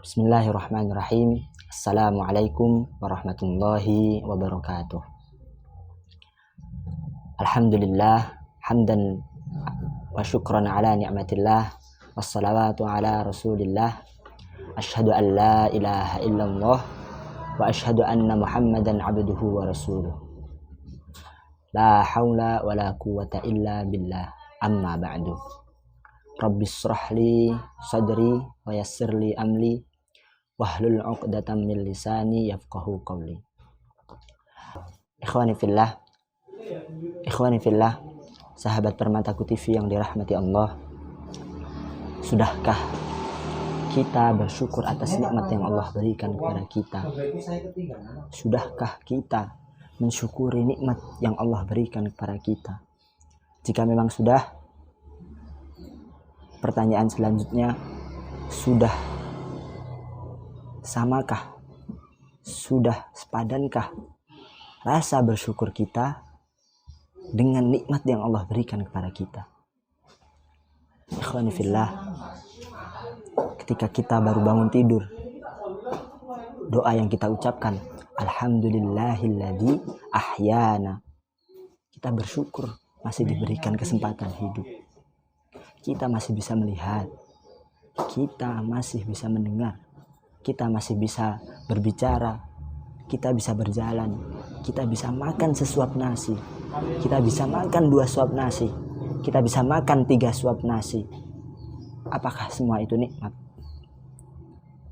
Bismillahirrahmanirrahim. Assalamualaikum warahmatullahi wabarakatuh. Alhamdulillah, hamdan wa syukran ala ni'matillah, wassalawatu ala rasulillah. Asyhadu an la ilaha illallah wa asyhadu anna muhammadan abduhu wa rasuluh. La hawla wa la quwwata illa billah, amma ba'du. Rabbis shrahli sadri wa yassirli amli wahlul 'uqdatam min lisani yafqahu qawli. Ikhwani fillah, sahabat Permataku TV yang dirahmati Allah. Sudahkah kita bersyukur atas nikmat yang Allah berikan kepada kita? Sudahkah kita mensyukuri nikmat yang Allah berikan kepada kita? Jika memang sudah, pertanyaan selanjutnya, sudah samakah, sudah sepadankah rasa bersyukur kita dengan nikmat yang Allah berikan kepada kita? Ikhwani fillah, ketika kita baru bangun tidur, doa yang kita ucapkan, alhamdulillahilladzi ahyana. Kita bersyukur masih diberikan kesempatan hidup. Kita masih bisa melihat, kita masih bisa mendengar, kita masih bisa berbicara, kita bisa berjalan, kita bisa makan sesuap nasi, kita bisa makan 2 suap nasi, kita bisa makan 3 suap nasi. Apakah semua itu nikmat?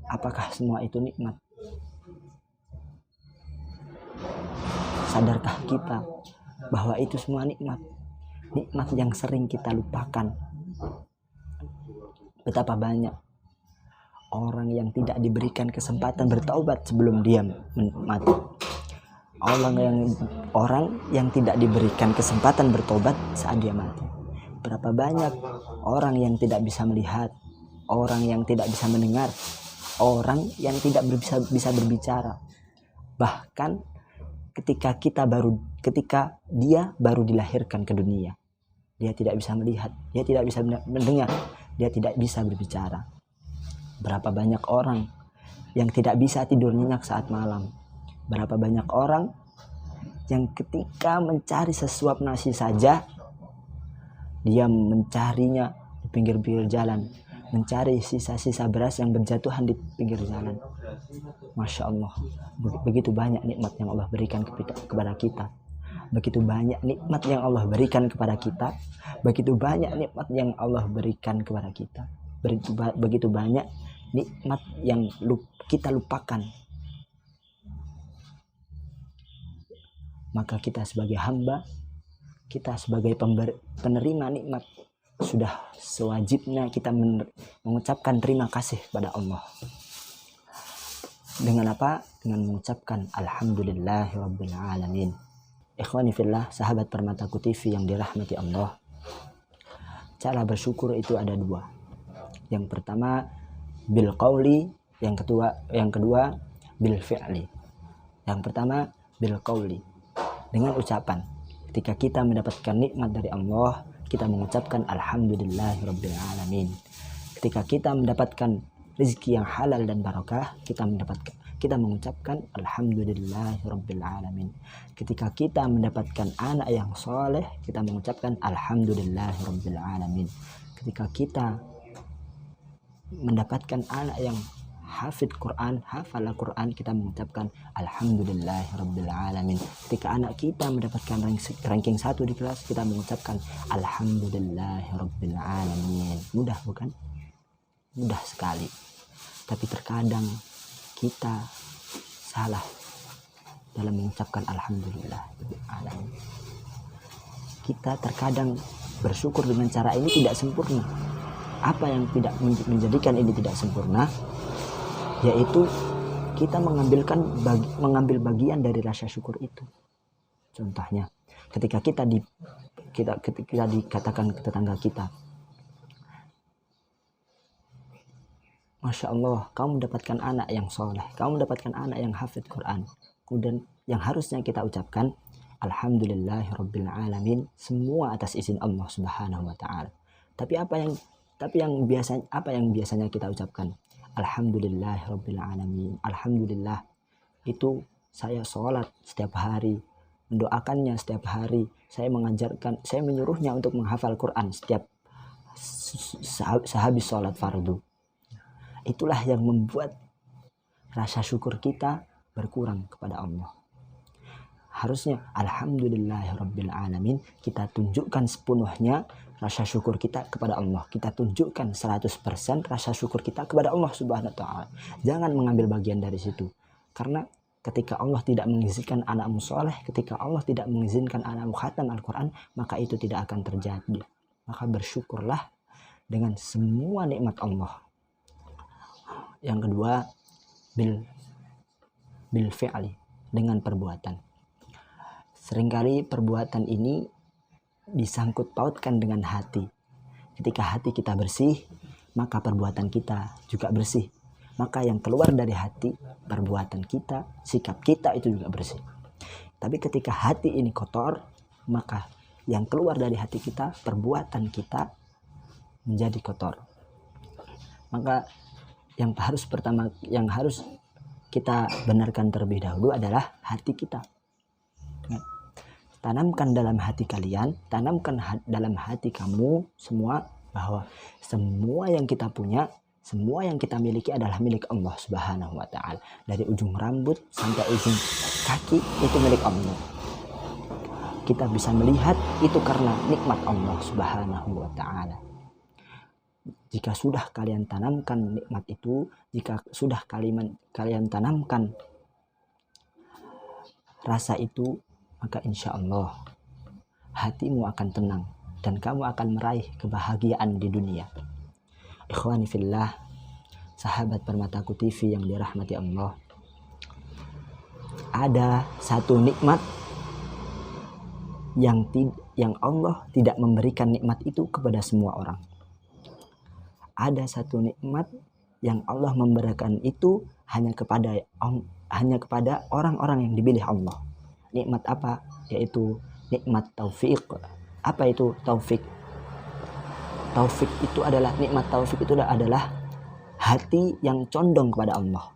Apakah semua itu nikmat? Sadarkah kita bahwa itu semua nikmat? Nikmat yang sering kita lupakan. Betapa banyak orang yang tidak diberikan kesempatan bertaubat sebelum dia mati. Orang yang tidak diberikan kesempatan bertobat saat dia mati. Berapa banyak orang yang tidak bisa melihat, orang yang tidak bisa mendengar, orang yang tidak bisa berbicara. Bahkan ketika dia baru dilahirkan ke dunia, dia tidak bisa melihat, dia tidak bisa mendengar, dia tidak bisa berbicara. Berapa banyak orang yang tidak bisa tidur nyenyak saat malam. Berapa banyak orang yang ketika mencari sesuap nasi saja, dia mencarinya di pinggir-pinggir jalan, mencari sisa-sisa beras yang berjatuhan di pinggir jalan. Masya Allah, begitu banyak nikmat yang Allah berikan kepada kita. Begitu banyak nikmat yang Allah berikan kepada kita. Begitu banyak nikmat yang Allah berikan kepada kita. Begitu banyak nikmat yang kita lupakan. Maka kita sebagai hamba, kita sebagai penerima nikmat, sudah sewajibnya kita mengucapkan terima kasih kepada Allah. Dengan apa? Dengan mengucapkan alhamdulillahirabbil alamin. Ikhwani fillah, sahabat Permataku TV yang dirahmati Allah. Cara bersyukur itu ada 2. Yang pertama bil qauli, yang kedua bil fi'li. Yang pertama bil qauli, dengan ucapan. Ketika kita mendapatkan nikmat dari Allah, kita mengucapkan alhamdulillahirabbil alamin. Ketika kita mendapatkan rezeki yang halal dan barakah, kita mengucapkan alhamdulillahirabbil alamin. Ketika kita mendapatkan anak yang soleh, kita mengucapkan alhamdulillahirabbil alamin. Ketika kita mendapatkan anak yang hafid Quran, hafal Quran, kita mengucapkan alhamdulillahirabbil alamin. Ketika anak kita mendapatkan ranking 1 di kelas, kita mengucapkan alhamdulillahirabbil alamin. Mudah bukan? Mudah sekali. Tapi terkadang kita salah dalam mengucapkan alhamdulillah. Kita terkadang bersyukur dengan cara ini tidak sempurna. Apa yang tidak menjadikan ini tidak sempurna, yaitu kita mengambil bagian dari rasa syukur itu. Contohnya, ketika kita dikatakan ke tetangga kita, Masya Allah, kamu mendapatkan anak yang soleh, kamu mendapatkan anak yang hafid Quran. Kemudian yang harusnya kita ucapkan, alhamdulillahirabbil alamin, semua atas izin Allah Subhanahu wa taala. Tapi apa yang biasanya kita ucapkan? Alhamdulillahirabbil alamin. Alhamdulillah itu saya sholat setiap hari, mendoakannya setiap hari. Saya menyuruhnya untuk menghafal Quran setiap sehabis sholat fardu. Itulah yang membuat rasa syukur kita berkurang kepada Allah. Harusnya alhamdulillahirabbil alamin, kita tunjukkan sepenuhnya rasa syukur kita kepada Allah. Kita tunjukkan 100% rasa syukur kita kepada Allah Subhanahu wa taala. Jangan mengambil bagian dari situ. Karena ketika Allah tidak mengizinkan anakmu soleh, ketika Allah tidak mengizinkan anakmu khatam Al-Quran, maka itu tidak akan terjadi. Maka bersyukurlah dengan semua nikmat Allah. Yang kedua, bil fi'li, dengan perbuatan. Seringkali perbuatan ini disangkut pautkan dengan hati. Ketika hati kita bersih, maka perbuatan kita juga bersih. Maka yang keluar dari hati, perbuatan kita, sikap kita itu juga bersih. Tapi ketika hati ini kotor, maka yang keluar dari hati kita, perbuatan kita menjadi kotor. Maka yang harus kita benarkan terlebih dahulu adalah hati kita. Tanamkan dalam hati kalian, tanamkan dalam hati kamu semua bahwa semua yang kita punya, semua yang kita miliki adalah milik Allah Subhanahu wa taala. Dari ujung rambut sampai ujung kaki itu milik Allah. Kita bisa melihat itu karena nikmat Allah Subhanahu wa taala. Jika sudah kalian tanamkan nikmat itu, jika sudah kalian tanamkan rasa itu, maka insya Allah hatimu akan tenang dan kamu akan meraih kebahagiaan di dunia. Ikhwani fillah, sahabat Permataku TV yang dirahmati Allah, ada satu nikmat yang Allah tidak memberikan nikmat itu kepada semua orang. Ada satu nikmat yang Allah memberikan itu hanya kepada orang-orang yang dipilih Allah. Nikmat apa? Yaitu nikmat taufik. Apa itu taufik? Taufik itu adalah hati yang condong kepada Allah.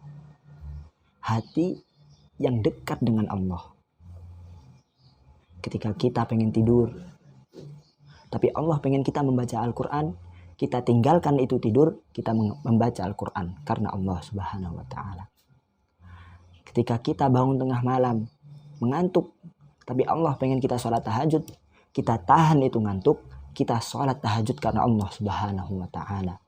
Hati yang dekat dengan Allah. Ketika kita pengen tidur, tapi Allah pengen kita membaca Al-Quran, kita tinggalkan itu tidur, kita membaca Al-Quran karena Allah Subhanahu wa taala. Ketika kita bangun tengah malam, mengantuk, tapi Allah pengen kita sholat tahajud, kita tahan itu ngantuk, kita sholat tahajud karena Allah Subhanahu wa taala.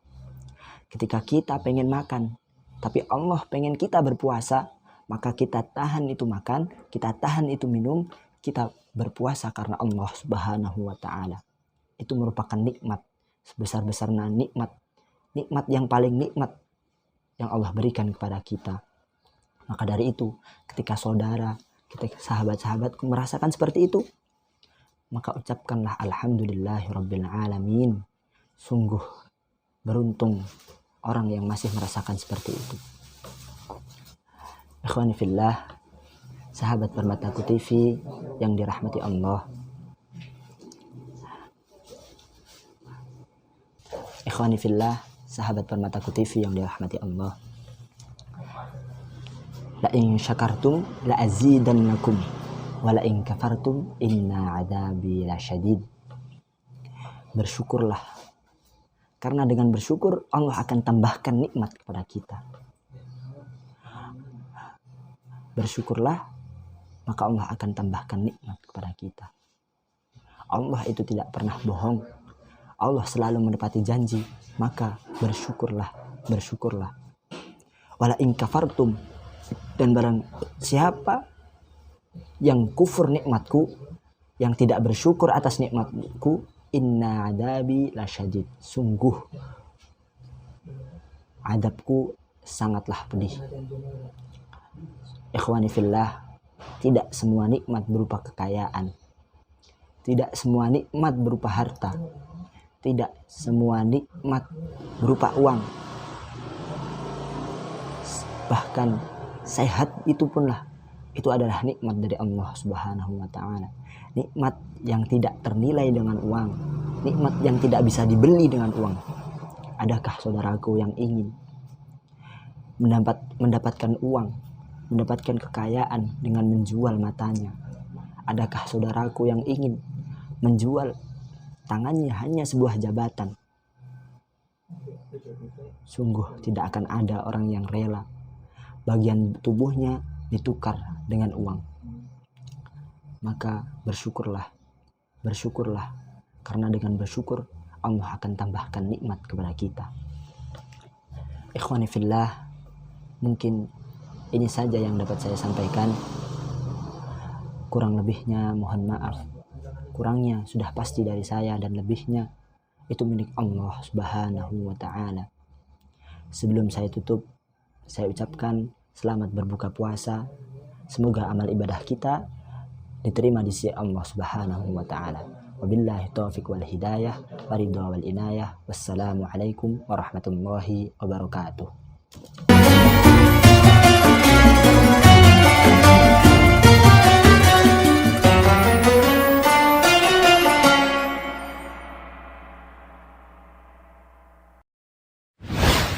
Ketika kita pengen makan, tapi Allah pengen kita berpuasa, maka kita tahan itu makan, kita tahan itu minum, kita berpuasa karena Allah Subhanahu wa taala. Itu merupakan nikmat sebesar-besarnya, nikmat yang paling nikmat yang Allah berikan kepada kita. Maka dari itu, ketika saudara, ketika sahabat-sahabatku merasakan seperti itu, maka ucapkanlah alhamdulillahirabbil alamin. Sungguh beruntung orang yang masih merasakan seperti itu. Ikhwani fillah, sahabat Permataku TV yang dirahmati Allah. Ikhwani fillah, sahabat Permataku TV yang dirahmati Allah. La in syakartum la azidannakum wa la in kafartum inna adzabi lasyadid. Bersyukurlah, karena dengan bersyukur Allah akan tambahkan nikmat kepada kita. Bersyukurlah, maka Allah akan tambahkan nikmat kepada kita. Allah itu tidak pernah bohong. Allah selalu menepati janji. Maka bersyukurlah. Wala in kafartum, dan barang siapa yang kufur nikmatku, yang tidak bersyukur atas nikmatku, inna adabi lasyadid. Sungguh adabku sangatlah pedih. Ikhwani fillah, tidak semua nikmat berupa kekayaan, tidak semua nikmat berupa harta, tidak semua nikmat berupa uang. Bahkan sehat itu adalah nikmat dari Allah Subhanahu wa taala. Nikmat yang tidak ternilai dengan uang, nikmat yang tidak bisa dibeli dengan uang. Adakah saudaraku yang ingin mendapatkan uang, mendapatkan kekayaan dengan menjual matanya? Adakah saudaraku yang ingin menjual tangannya hanya sebuah jabatan? Sungguh tidak akan ada orang yang rela bagian tubuhnya ditukar dengan uang. Maka bersyukurlah, karena dengan bersyukur Allah akan tambahkan nikmat kepada kita. Ikhwani fillah, mungkin ini saja yang dapat saya sampaikan. Kurang lebihnya mohon maaf. Kurangnya sudah pasti dari saya, dan lebihnya itu milik Allah Subhanahu wa ta'ala. Sebelum saya tutup, saya ucapkan selamat berbuka puasa. Semoga amal ibadah kita diterima di sisi Allah Subhanahu wa ta'ala. Wabillahi taufiq wal hidayah, waridha wal inayah. Wassalamualaikum warahmatullahi wabarakatuh.